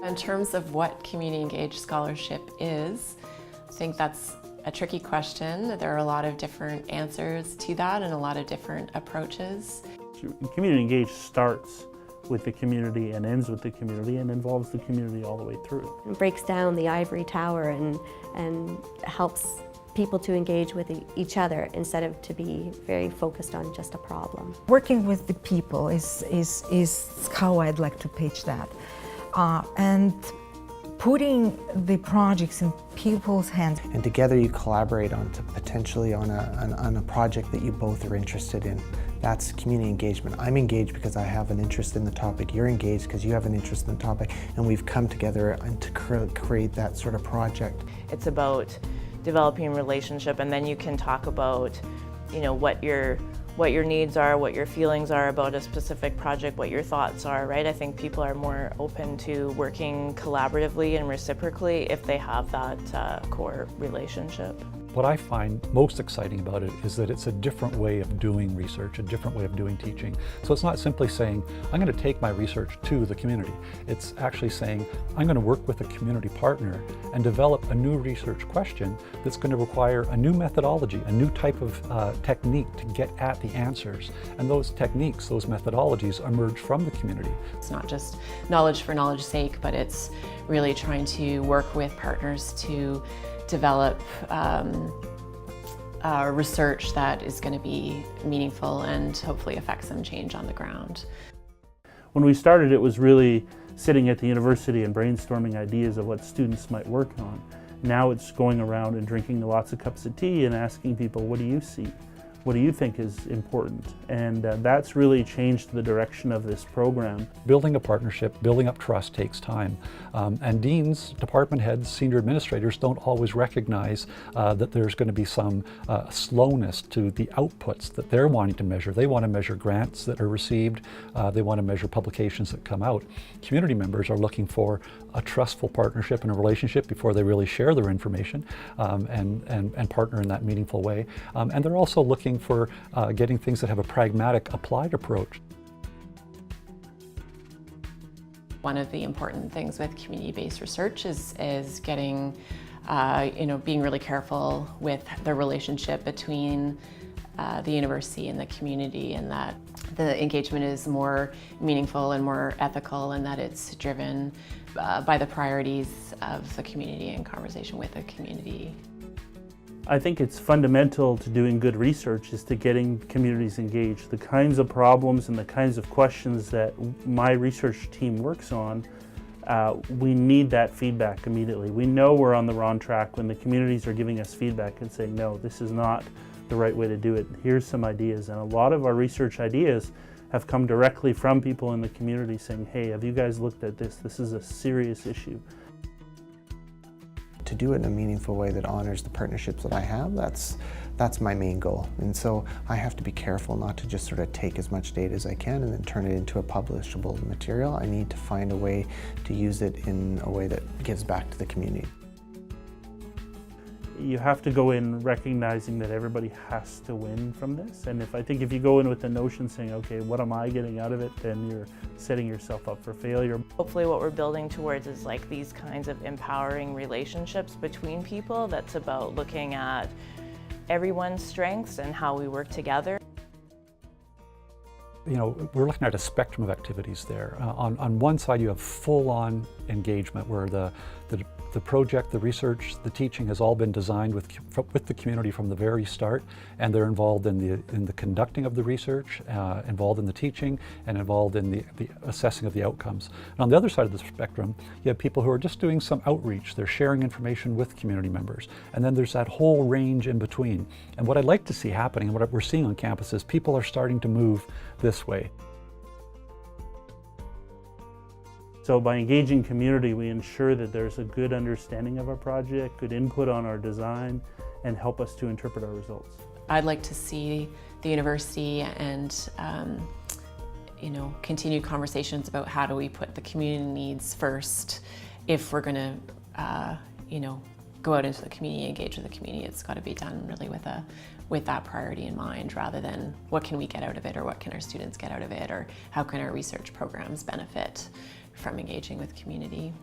In terms of what Community Engaged Scholarship is, I think that's a tricky question. There are a lot of different answers to that and a lot of different approaches. Community Engaged starts with the community and ends with the community and involves the community all the way through. It breaks down the ivory tower and helps people to engage with each other instead of to be very focused on just a problem. Working with the people is how I'd like to pitch that. And putting the projects in people's hands. And together you collaborate potentially on a project that you both are interested in. That's community engagement. I'm engaged because I have an interest in the topic. You're engaged because you have an interest in the topic. And we've come together and to create that sort of project. It's about developing a relationship, and then you can talk about, you know, what your needs are, what your feelings are about a specific project, what your thoughts are, right? I think people are more open to working collaboratively and reciprocally if they have that core relationship. What I find most exciting about it is that it's a different way of doing research, a different way of doing teaching. So it's not simply saying, I'm going to take my research to the community. It's actually saying, I'm going to work with a community partner and develop a new research question that's going to require a new methodology, a new type of technique to get at the answers. And those techniques, those methodologies emerge from the community. It's not just knowledge for knowledge's sake, but it's really trying to work with partners to develop research that is going to be meaningful and hopefully affect some change on the ground. When we started, it was really sitting at the university and brainstorming ideas of what students might work on. Now it's going around and drinking lots of cups of tea and asking people, what do you see? What do you think is important? And that's really changed the direction of this program. Building a partnership, building up trust takes time. And deans, department heads, senior administrators don't always recognize that there's going to be some slowness to the outputs that they're wanting to measure. They want to measure grants that are received. They want to measure publications that come out. Community members are looking for a trustful partnership and a relationship before they really share their information and partner in that meaningful way. And they're also looking for getting things that have a pragmatic, applied approach. One of the important things with community-based research is getting, being really careful with the relationship between the university and the community, and that the engagement is more meaningful and more ethical, and that it's driven by the priorities of the community and conversation with the community. I think it's fundamental to doing good research is to getting communities engaged. The kinds of problems and the kinds of questions that my research team works on, we need that feedback immediately. We know we're on the wrong track when the communities are giving us feedback and saying, no, this is not the right way to do it. Here's some ideas. And a lot of our research ideas have come directly from people in the community saying, hey, have you guys looked at this? This is a serious issue. To do it in a meaningful way that honors the partnerships that I have, that's my main goal. And so I have to be careful not to just sort of take as much data as I can and then turn it into a publishable material. I need to find a way to use it in a way that gives back to the community. You have to go in recognizing that everybody has to win from this. And I think if you go in with the notion saying, okay, what am I getting out of it, then you're setting yourself up for failure. Hopefully what we're building towards is like these kinds of empowering relationships between people that's about looking at everyone's strengths and how we work together. You know, we're looking at a spectrum of activities there. On one side, you have full-on engagement where the project, the research, the teaching has all been designed with the community from the very start, and they're involved in the conducting of the research, involved in the teaching, and involved in the assessing of the outcomes. And on the other side of the spectrum, you have people who are just doing some outreach. They're sharing information with community members. And then there's that whole range in between. And what I'd like to see happening, and what we're seeing on campus, is people are starting to move this way. So by engaging community, we ensure that there's a good understanding of our project, good input on our design, and help us to interpret our results. I'd like to see the university and continued conversations about how do we put the community needs first. If we're going to go out into the community, engage with the community, it's got to be done really with that priority in mind, rather than what can we get out of it, or what can our students get out of it, or how can our research programs benefit from engaging with community.